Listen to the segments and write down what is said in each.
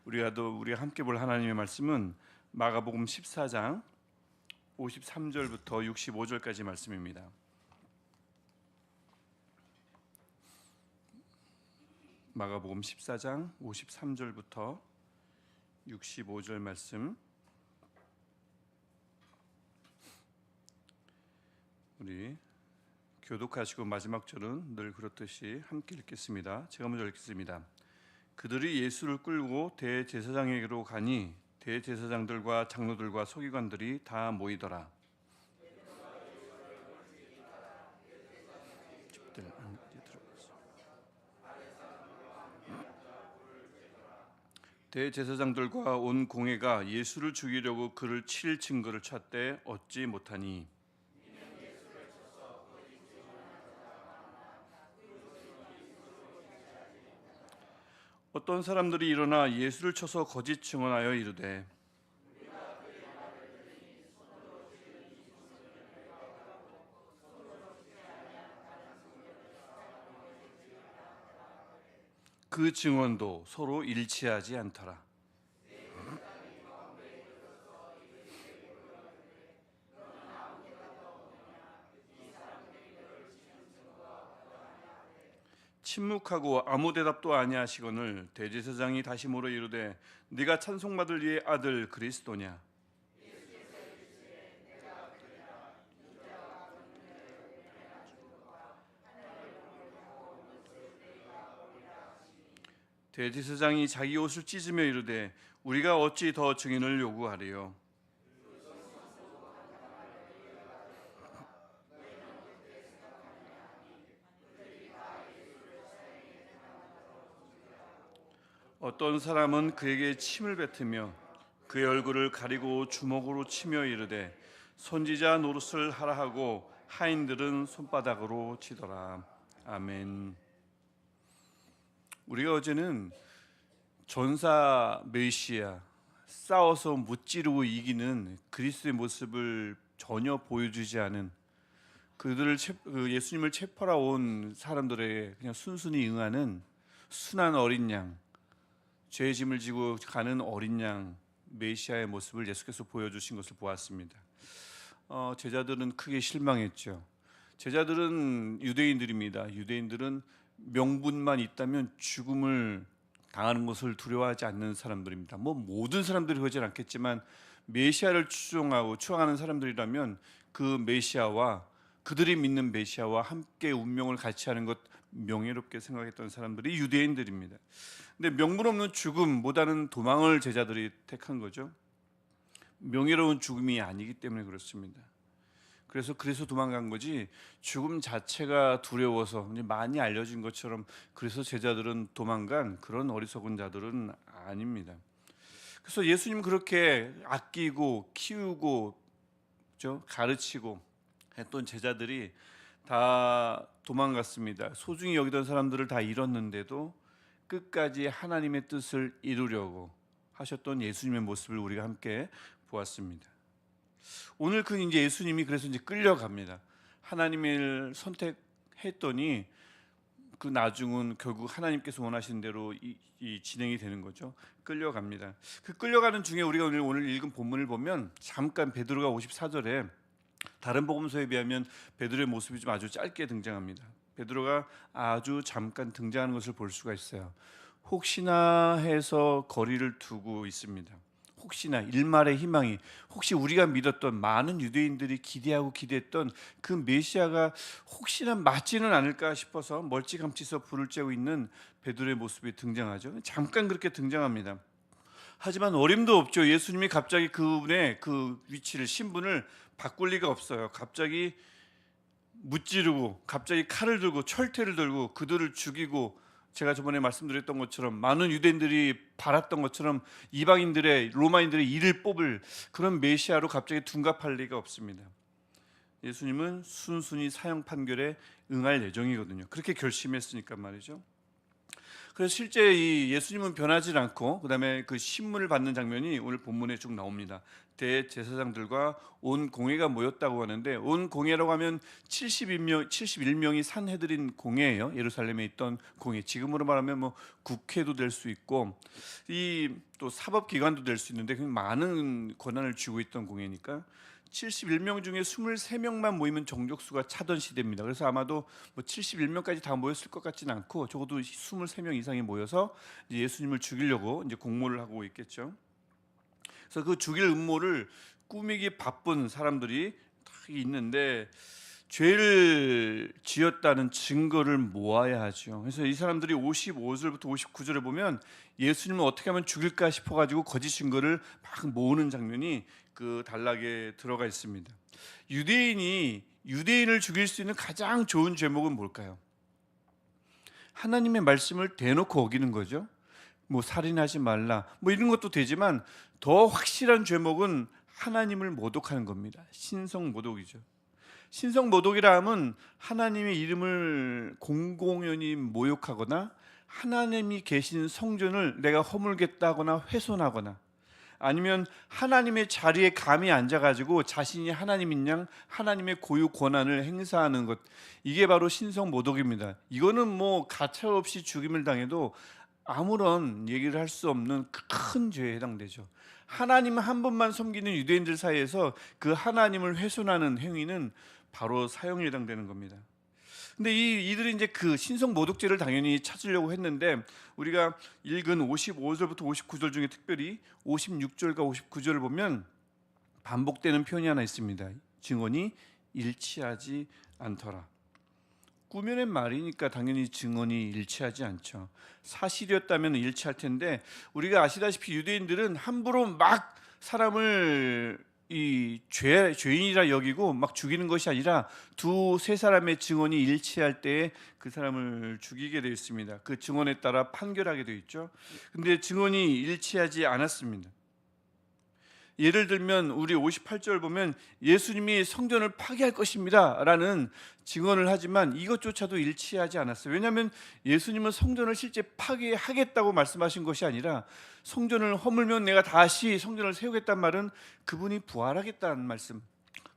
우리가 함께 볼 하나님의 말씀은 마가복음 14장 53절부터 65절까지 말씀입니다. 마가복음 14장 53절부터 65절 말씀, 우리 교독하시고 마지막 절은 늘 그렇듯이 함께 읽겠습니다. 제가 먼저 읽겠습니다. 그들이 예수를 끌고 대제사장에게로 가니 대제사장들과 장로들과 서기관들이 다 모이더라. 대제사장들과 온 공회가 예수를 죽이려고 그를 칠 증거를 찾되 얻지 못하니 어떤 사람들이 일어나 예수를 쳐서 거짓 증언하여 이르되 그 증언도 서로 일치하지 않더라. 침묵하고 아무 대답도 아니하시거늘 대제사장이 다시 물어 이르되 네가 찬송받을 이의 아들 그리스도냐? 대제사장이 자기 옷을 찢으며 이르되 우리가 어찌 더 증인을 요구하리요? 어떤 사람은 그에게 침을 뱉으며 그의 얼굴을 가리고 주먹으로 치며 이르되 선지자 노릇을 하라 하고 하인들은 손바닥으로 치더라. 아멘. 우리가 어제는 전사 메시아, 싸워서 무찌르고 이기는 그리스도의 모습을 전혀 보여주지 않은 예수님을 체포하러 온 사람들에게 그냥 순순히 응하는 순한 어린 양, 죄의 짐을 지고 가는 어린 양 메시아의 모습을 예수께서 보여주신 것을 보았습니다. 제자들은 크게 실망했죠. 제자들은 유대인들입니다. 유대인들은 명분만 있다면 죽음을 당하는 것을 두려워하지 않는 사람들입니다. 모든 사람들이 그러진 않겠지만 메시아를 추앙하는 사람들이라면 그 메시아와 그들이 믿는 메시아와 함께 운명을 같이 하는 것 명예롭게 생각했던 사람들이 유대인들입니다. 근데 명분 없는 죽음보다는 도망을 제자들이 택한 거죠. 명예로운 죽음이 아니기 때문에 그렇습니다. 그래서 도망간 거지 죽음 자체가 두려워서 많이 알려진 것처럼 그래서 제자들은 도망간 그런 어리석은 자들은 아닙니다. 그래서 예수님 그렇게 아끼고 키우고 가르치고 했던 제자들이 다 도망갔습니다. 소중히 여기던 사람들을 다 잃었는데도 끝까지 하나님의 뜻을 이루려고 하셨던 예수님의 모습을 우리가 함께 보았습니다. 오늘 이제 예수님이 그래서 이제 끌려갑니다. 하나님을 선택했더니 그 나중은 결국 하나님께서 원하시는 대로 이 진행이 되는 거죠. 끌려갑니다. 그 끌려가는 중에 우리가 오늘 읽은 본문을 보면 잠깐 베드로가 54절에 다른 복음서에 비하면 베드로의 모습이 좀 아주 짧게 등장합니다. 베드로가 아주 잠깐 등장하는 것을 볼 수가 있어요. 혹시나 해서 거리를 두고 있습니다. 혹시나 일말의 희망이, 혹시 우리가 믿었던 많은 유대인들이 기대했던 그 메시아가 혹시나 맞지는 않을까 싶어서 멀찌감치서 불을 쬐고 있는 베드로의 모습이 등장하죠. 잠깐 그렇게 등장합니다. 하지만 어림도 없죠. 예수님이 갑자기 그분의 그 위치를, 신분을 바꿀 리가 없어요. 갑자기 무찌르고 갑자기 칼을 들고 철퇴를 들고 그들을 죽이고, 제가 저번에 말씀드렸던 것처럼 많은 유대인들이 바랐던 것처럼 로마인들의 이를 뽑을 그런 메시아로 갑자기 둔갑할 리가 없습니다. 예수님은 순순히 사형 판결에 응할 예정이거든요. 그렇게 결심했으니까 말이죠. 그래서 실제 이 예수님은 변하지 않고 그다음에 그 신문을 받는 장면이 오늘 본문에 쭉 나옵니다. 대제사장들과 온 공회가 모였다고 하는데, 온 공회라고 하면 71명이 산헤드린 공회예요. 예루살렘에 있던 공회. 지금으로 말하면 뭐 국회도 될 수 있고 이 또 사법기관도 될 수 있는데 많은 권한을 쥐고 있던 공회니까 71명 중에 23명만 모이면 정족수가 차던 시대입니다. 그래서 아마도 뭐 71명까지 다 모였을 것 같지는 않고 적어도 23명 이상이 모여서 이제 예수님을 죽이려고 이제 공모를 하고 있겠죠. 그래서 그 죽일 음모를 꾸미기 바쁜 사람들이 다 있는데 죄를 지었다는 증거를 모아야 하죠. 그래서 이 사람들이 55절부터 59절에 보면 예수님을 어떻게 하면 죽일까 싶어가지고 거짓 증거를 막 모으는 장면이 그 단락에 들어가 있습니다. 유대인이 유대인을 죽일 수 있는 가장 좋은 죄목은 뭘까요? 하나님의 말씀을 대놓고 어기는 거죠. 뭐 살인하지 말라 뭐 이런 것도 되지만 더 확실한 죄목은 하나님을 모독하는 겁니다. 신성 모독이죠. 신성 모독이라 함은 하나님의 이름을 공공연히 모욕하거나 하나님이 계신 성전을 내가 허물겠다거나 훼손하거나 아니면 하나님의 자리에 감히 앉아가지고 자신이 하나님인 양 하나님의 고유 권한을 행사하는 것, 이게 바로 신성 모독입니다. 이거는 뭐 가차없이 죽임을 당해도 아무런 얘기를 할 수 없는 큰 죄에 해당되죠. 하나님 한 분만 섬기는 유대인들 사이에서 그 하나님을 훼손하는 행위는 바로 사형에 해당되는 겁니다. 근데 이들이 이제 그 신성 모독죄를 당연히 찾으려고 했는데 우리가 읽은 55절부터 59절 중에 특별히 56절과 59절을 보면 반복되는 표현이 하나 있습니다. 증언이 일치하지 않더라. 꾸며낸 말이니까 당연히 증언이 일치하지 않죠. 사실이었다면 일치할 텐데 우리가 아시다시피 유대인들은 함부로 막 사람을 이 죄인이라 여기고 막 죽이는 것이 아니라 두세 사람의 증언이 일치할 때 그 사람을 죽이게 되어 있습니다. 그 증언에 따라 판결하게 되어 있죠. 근데 증언이 일치하지 않았습니다. 예를 들면 우리 58절 보면 예수님이 성전을 파괴할 것입니다 라는 증언을 하지만 이것조차도 일치하지 않았어요. 왜냐하면 예수님은 성전을 실제 파괴하겠다고 말씀하신 것이 아니라 성전을 허물면 내가 다시 성전을 세우겠다는 말은 그분이 부활하겠다는 말씀,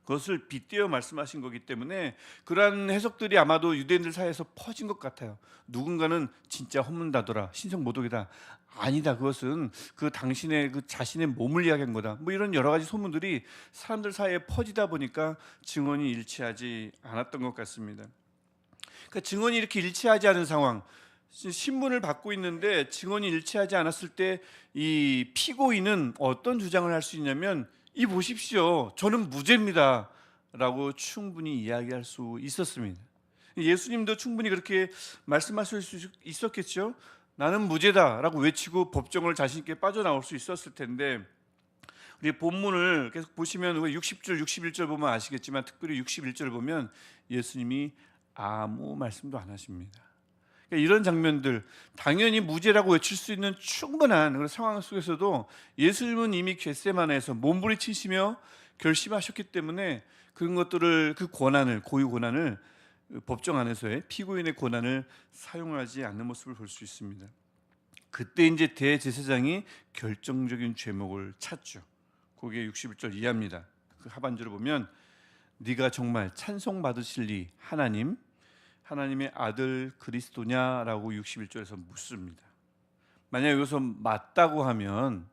그것을 빗대어 말씀하신 거기 때문에 그러한 해석들이 아마도 유대인들 사이에서 퍼진 것 같아요. 누군가는 진짜 허문다더라, 신성 모독이다, 아니다, 그것은 그 당신의 그 자신의 몸을 이야기한 거다, 뭐 이런 여러 가지 소문들이 사람들 사이에 퍼지다 보니까 증언이 일치하지 않았던 것 같습니다. 그러니까 증언이 이렇게 일치하지 않은 상황, 신문을 받고 있는데 증언이 일치하지 않았을 때 이 피고인은 어떤 주장을 할 수 있냐면 이 보십시오, 저는 무죄입니다 라고 충분히 이야기할 수 있었습니다. 예수님도 충분히 그렇게 말씀하실 수 있었겠죠. 나는 무죄다 라고 외치고 법정을 자신있게 빠져나올 수 있었을 텐데 우리 본문을 계속 보시면 60절 61절 보면 아시겠지만 특별히 61절을 보면 예수님이 아무 말씀도 안 하십니다. 그러니까 이런 장면들, 당연히 무죄라고 외칠 수 있는 충분한 그런 상황 속에서도 예수님은 이미 겟세마네에서 몸부림치시며 결심하셨기 때문에 그런 것들을, 그 권한을, 고유 권한을, 법정 안에서의 피고인의 권한을 사용하지 않는 모습을 볼 수 있습니다. 그때 이제 대제사장이 결정적인 죄목을 찾죠. 그게 61절 이하입니다. 그 하반절을 보면 네가 정말 찬송받으실리 하나님의 아들 그리스도냐라고 61절에서 묻습니다. 만약 여기서 맞다고 하면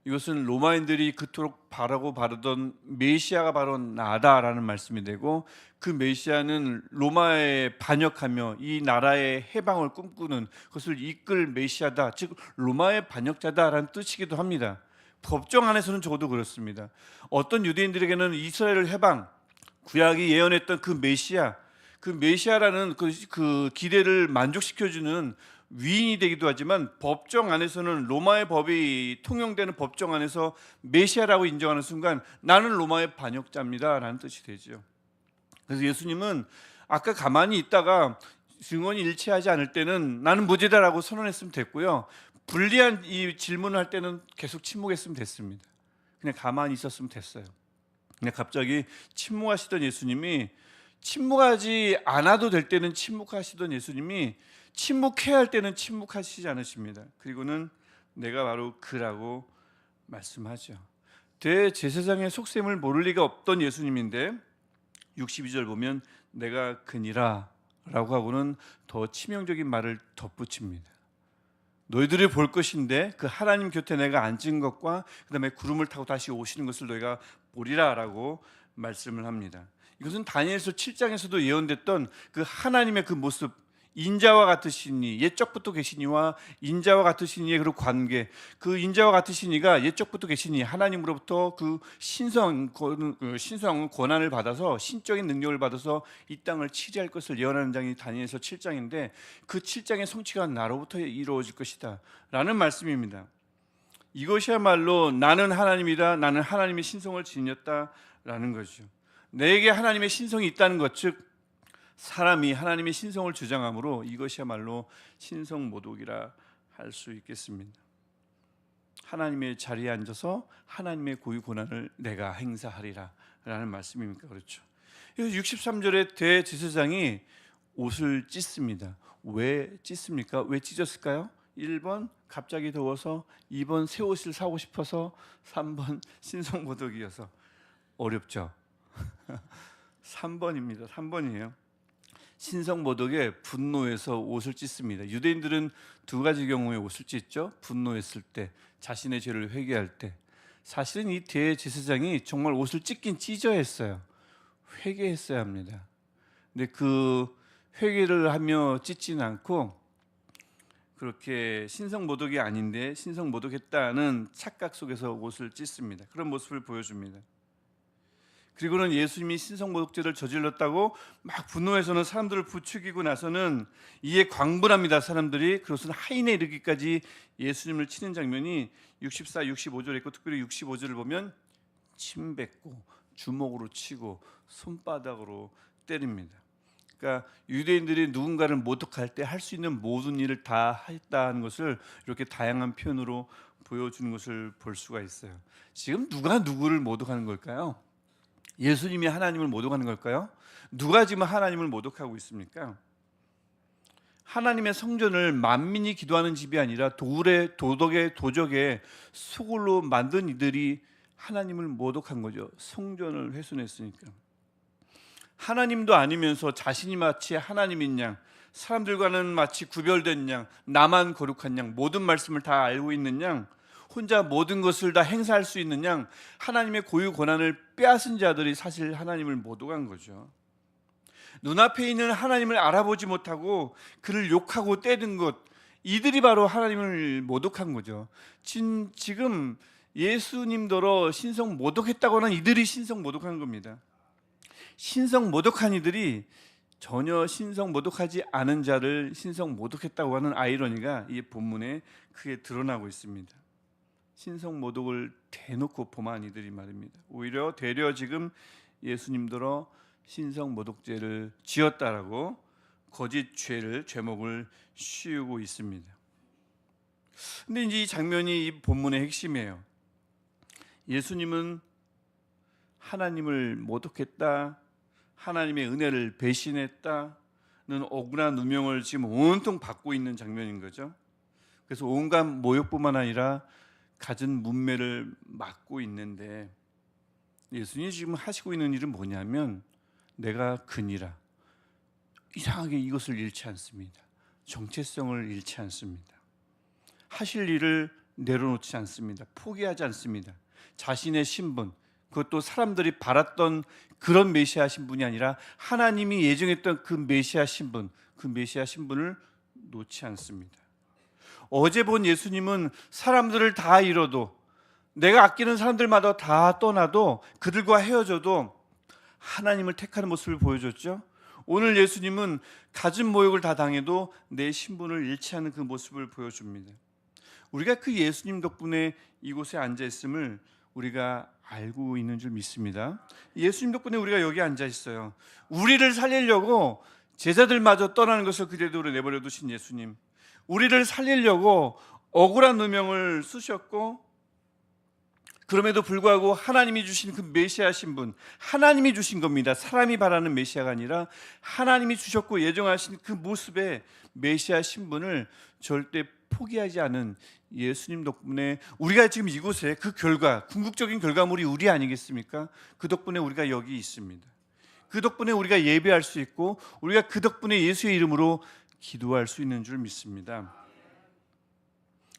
이것은 로마인들이 그토록 바라던 메시아가 바로 나다라는 말씀이 되고, 그 메시아는 로마에 반역하며 이 나라의 해방을 꿈꾸는 것을 이끌 메시아다, 즉 로마의 반역자다라는 뜻이기도 합니다. 법정 안에서는 적어도 그렇습니다. 어떤 유대인들에게는 이스라엘을 해방, 구약이 예언했던 그 메시아라는 그 기대를 만족시켜주는 위인이 되기도 하지만 법정 안에서는 로마의 법이 통용되는 법정 안에서 메시아라고 인정하는 순간 나는 로마의 반역자입니다 라는 뜻이 되죠. 그래서 예수님은 아까 가만히 있다가 증언이 일치하지 않을 때는 나는 무죄다라고 선언했으면 됐고요, 불리한 이 질문을 할 때는 계속 침묵했으면 됐습니다. 그냥 가만히 있었으면 됐어요. 근데 갑자기 침묵하시던 예수님이, 침묵하지 않아도 될 때는 침묵하시던 예수님이 침묵해야 할 때는 침묵하시지 않으십니다. 그리고는 내가 바로 그라고 말씀하죠. 대제사장의 속셈을 모를 리가 없던 예수님인데 62절 보면 내가 그니라 라고 하고는 더 치명적인 말을 덧붙입니다. 너희들이 볼 것인데 그 하나님 곁에 내가 앉은 것과 그 다음에 구름을 타고 다시 오시는 것을 너희가 보리라 라고 말씀을 합니다. 이것은 다니엘서 7장에서도 예언됐던 그 하나님의 그 모습, 인자와 같으신 이, 옛적부터 계신 이와 인자와 같으신 이의 그 관계, 그 인자와 같으신 이가 옛적부터 계신 이 하나님으로부터 그 신성한 권한을 받아서, 신적인 능력을 받아서 이 땅을 치리할 것을 예언하는 장이 다니엘서 7장인데 그 7장의 성취가 나로부터 이루어질 것이다 라는 말씀입니다. 이것이야말로 나는 하나님이다, 나는 하나님의 신성을 지녔다 라는 거죠. 내게 하나님의 신성이 있다는 것, 즉 사람이 하나님의 신성을 주장하므로 이것이야말로 신성모독이라 할 수 있겠습니다. 하나님의 자리에 앉아서 하나님의 고유 권한을 내가 행사하리라 라는 말씀입니까? 그렇죠. 63절에 대제사장이 옷을 찢습니다. 왜 찢습니까? 왜 찢었을까요? 1번 갑자기 더워서, 2번 새 옷을 사고 싶어서, 3번 신성모독이어서. 어렵죠? 3번입니다. 3번이에요. 신성모독의 분노에서 옷을 찢습니다. 유대인들은 두 가지 경우에 옷을 찢죠. 분노했을 때, 자신의 죄를 회개할 때. 사실은 이 대제사장이 정말 옷을 찢긴 찢어야 했어요. 회개했어야 합니다. 근데 그 회개를 하며 찢지는 않고 그렇게 신성모독이 아닌데 신성모독했다는 착각 속에서 옷을 찢습니다. 그런 모습을 보여줍니다. 그리고는 예수님이 신성모독죄를 저질렀다고 막 분노해서는 사람들을 부추기고 나서는 이에 광분합니다. 사람들이. 그것은 하인에 이르기까지 예수님을 치는 장면이 64, 65절에 있고, 특별히 65절을 보면 침 뱉고 주먹으로 치고 손바닥으로 때립니다. 그러니까 유대인들이 누군가를 모독할 때 할 수 있는 모든 일을 다 했다는 것을 이렇게 다양한 표현으로 보여주는 것을 볼 수가 있어요. 지금 누가 누구를 모독하는 걸까요? 예수님이 하나님을 모독하는 걸까요? 누가 지금 하나님을 모독하고 있습니까? 하나님의 성전을 만민이 기도하는 집이 아니라 도적의 소굴로 만든 이들이 하나님을 모독한 거죠. 성전을 훼손했으니까. 하나님도 아니면서 자신이 마치 하나님인 양, 사람들과는 마치 구별된 양, 나만 거룩한 양, 모든 말씀을 다 알고 있는 양, 혼자 모든 것을 다 행사할 수 있는 양, 하나님의 고유 권한을 빼앗은 자들이 사실 하나님을 모독한 거죠. 눈앞에 있는 하나님을 알아보지 못하고 그를 욕하고 때린 것, 이들이 바로 하나님을 모독한 거죠. 지금 예수님더러 신성 모독했다고 하는 이들이 신성 모독한 겁니다. 신성 모독한 이들이 전혀 신성 모독하지 않은 자를 신성 모독했다고 하는 아이러니가 이 본문에 크게 드러나고 있습니다. 신성 모독을 대놓고 범한 이들이 말입니다. 오히려 되려 지금 예수님더러 신성 모독죄를 지었다라고 거짓 죄목을 씌우고 있습니다. 근데 이제 이 장면이 이 본문의 핵심이에요. 예수님은 하나님을 모독했다, 하나님의 은혜를 배신했다는 억울한 누명을 지금 온통 받고 있는 장면인 거죠. 그래서 온갖 모욕뿐만 아니라 갖은 문매를 막고 있는데, 예수님이 지금 하시고 있는 일은 뭐냐면 내가 그니라. 이상하게 이것을 잃지 않습니다. 정체성을 잃지 않습니다. 하실 일을 내려놓지 않습니다. 포기하지 않습니다. 자신의 신분, 그것도 사람들이 바랐던 그런 메시아 신분이 아니라 하나님이 예정했던 그 메시아 신분, 그 메시아 신분을 놓지 않습니다. 어제 본 예수님은 사람들을 다 잃어도, 내가 아끼는 사람들마다 다 떠나도, 그들과 헤어져도 하나님을 택하는 모습을 보여줬죠. 오늘 예수님은 갖은 모욕을 다 당해도 내 신분을 잃지 않는 그 모습을 보여줍니다. 우리가 그 예수님 덕분에 이곳에 앉아 있음을 우리가 알고 있는 줄 믿습니다. 예수님 덕분에 우리가 여기 앉아 있어요. 우리를 살리려고 제자들마저 떠나는 것을 그대로 내버려 두신 예수님, 우리를 살리려고 억울한 누명을 쓰셨고 그럼에도 불구하고 하나님이 주신 그 메시아 신분, 하나님이 주신 겁니다. 사람이 바라는 메시아가 아니라 하나님이 주셨고 예정하신 그 모습의 메시아 신분을 절대 포기하지 않은 예수님 덕분에 우리가 지금 이곳에 그 결과, 궁극적인 결과물이 우리 아니겠습니까? 그 덕분에 우리가 여기 있습니다. 그 덕분에 우리가 예배할 수 있고 우리가 그 덕분에 예수의 이름으로 기도할 수 있는 줄 믿습니다.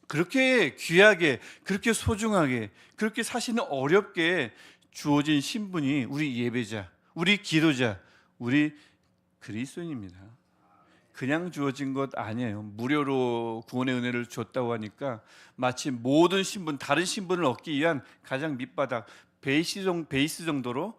그렇게 귀하게, 그렇게 소중하게, 그렇게 사실은 어렵게 주어진 신분이 우리 예배자, 우리 기도자, 우리 그리스도인입니다. 그냥 주어진 것 아니에요. 무료로 구원의 은혜를 줬다고 하니까 마치 모든 신분, 다른 신분을 얻기 위한 가장 밑바닥, 베이스 정도로,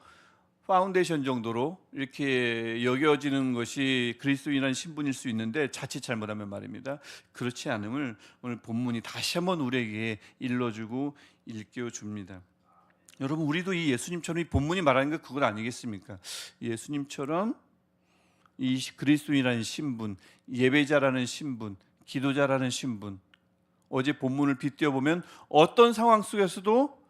파운데이션 정도로 이렇게 여겨지는 것이 그리스도인이라는 신분일 수 있는데, 자칫 잘못하면 말입니다. 그렇지 않음을 오늘 본문이 다시 한번 우리에게 일러주고 일깨워줍니다. 여러분, 우리도 이 예수님처럼, 이 본문이 말하는 게 그것 아니겠습니까? 예수님처럼 이 그리스도인이라는 신분, 예배자라는 신분, 기도자라는 신분, 어제 본문을 빗대어 보면 어떤 상황 속에서도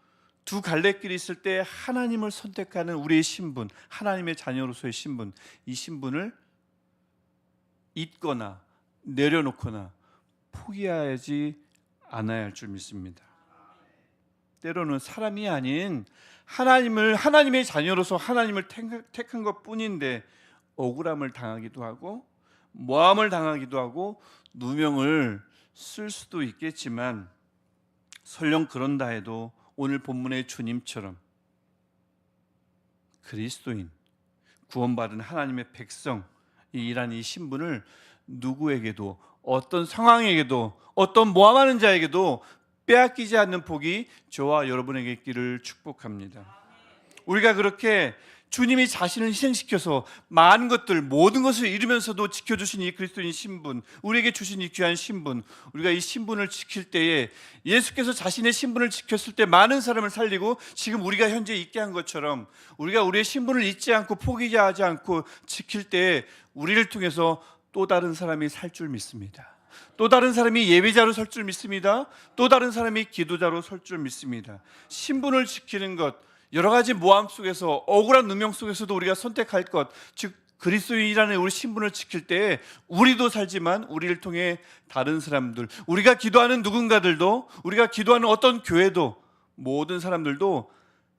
두 갈래길이 있을 때 하나님을 선택하는 우리의 신분, 하나님의 자녀로서의 신분, 이 신분을 잊거나 내려놓거나 포기하지 않아야 할 줄 믿습니다. 때로는 사람이 아닌 하나님의 자녀로서 하나님을 택한 것 뿐인데 억울함을 당하기도 하고 모함을 당하기도 하고 누명을 쓸 수도 있겠지만, 설령 그런다 해도 오늘 본문의 주님처럼 그리스도인, 구원받은 하나님의 백성이란 이 신분을 누구에게도, 어떤 상황에게도, 어떤 모함하는 자에게도 빼앗기지 않는 복이 저와 여러분에게 있기를 축복합니다. 우리가 그렇게 주님이 자신을 희생시켜서 많은 것들, 모든 것을 잃으면서도 지켜주신 이 그리스도인 신분, 우리에게 주신 이 귀한 신분, 우리가 이 신분을 지킬 때에, 예수께서 자신의 신분을 지켰을 때 많은 사람을 살리고 지금 우리가 현재 있게 한 것처럼, 우리가 우리의 신분을 잊지 않고 포기하지 않고 지킬 때에 우리를 통해서 또 다른 사람이 살 줄 믿습니다. 또 다른 사람이 예배자로 설 줄 믿습니다. 또 다른 사람이 기도자로 설 줄 믿습니다. 신분을 지키는 것, 여러 가지 모함 속에서, 억울한 누명 속에서도 우리가 선택할 것, 즉 그리스도인이라는 우리 신분을 지킬 때에 우리도 살지만 우리를 통해 다른 사람들, 우리가 기도하는 누군가들도, 우리가 기도하는 어떤 교회도, 모든 사람들도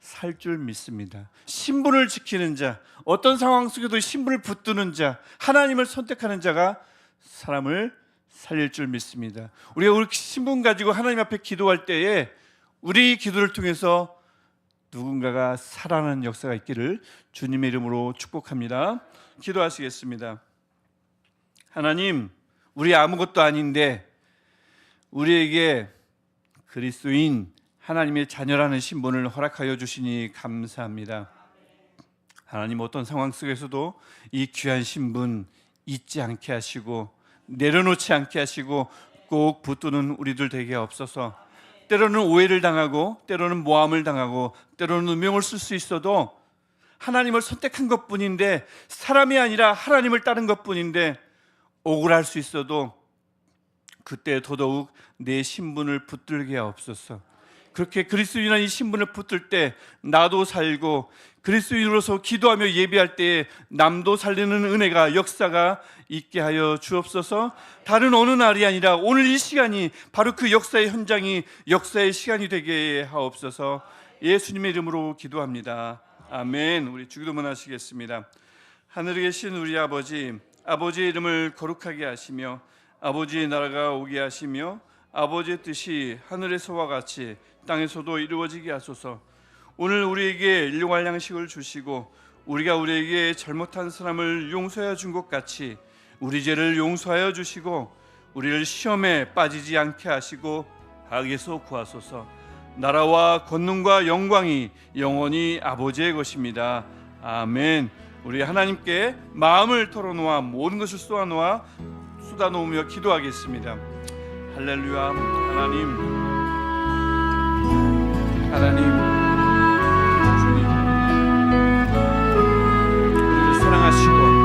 살 줄 믿습니다. 신분을 지키는 자, 어떤 상황 속에도 신분을 붙드는 자, 하나님을 선택하는 자가 사람을 살릴 줄 믿습니다. 우리가 우리 신분 가지고 하나님 앞에 기도할 때에 우리 기도를 통해서 누군가가 살아나는 역사가 있기를 주님의 이름으로 축복합니다. 기도하시겠습니다. 하나님, 우리 아무것도 아닌데 우리에게 그리스도인 하나님의 자녀라는 신분을 허락하여 주시니 감사합니다. 하나님, 어떤 상황 속에서도 이 귀한 신분 잊지 않게 하시고 내려놓지 않게 하시고 꼭 붙드는 우리들 되게 없어서, 때로는 오해를 당하고 때로는 모함을 당하고 때로는 누명을 쓸 수 있어도 하나님을 선택한 것뿐인데, 사람이 아니라 하나님을 따른 것뿐인데 억울할 수 있어도 그때 더더욱 내 신분을 붙들게 없어서, 그렇게 그리스도인이라는 이 신분을 붙들 때 나도 살고 그리스도인으로서 기도하며 예배할 때에 남도 살리는 은혜가, 역사가 있게 하여 주옵소서. 다른 어느 날이 아니라 오늘 이 시간이 바로 그 역사의 현장이, 역사의 시간이 되게 하옵소서. 예수님의 이름으로 기도합니다. 아멘. 우리 주기도문 하시겠습니다. 하늘에 계신 우리 아버지, 아버지의 이름을 거룩하게 하시며 아버지의 나라가 오게 하시며 아버지의 뜻이 하늘에서와 같이 땅에서도 이루어지게 하소서. 오늘 우리에게 일용할 양식을 주시고 우리가 우리에게 잘못한 사람을 용서하여 준 것 같이 우리 죄를 용서하여 주시고 우리를 시험에 빠지지 않게 하시고 악에서 구하소서. 나라와 권능과 영광이 영원히 아버지의 것입니다. 아멘. 우리 하나님께 마음을 털어놓아 모든 것을 쏟아놓아 쏟아놓으며 기도하겠습니다. 할렐루야. 하나님 주님, 우리를 사랑하시고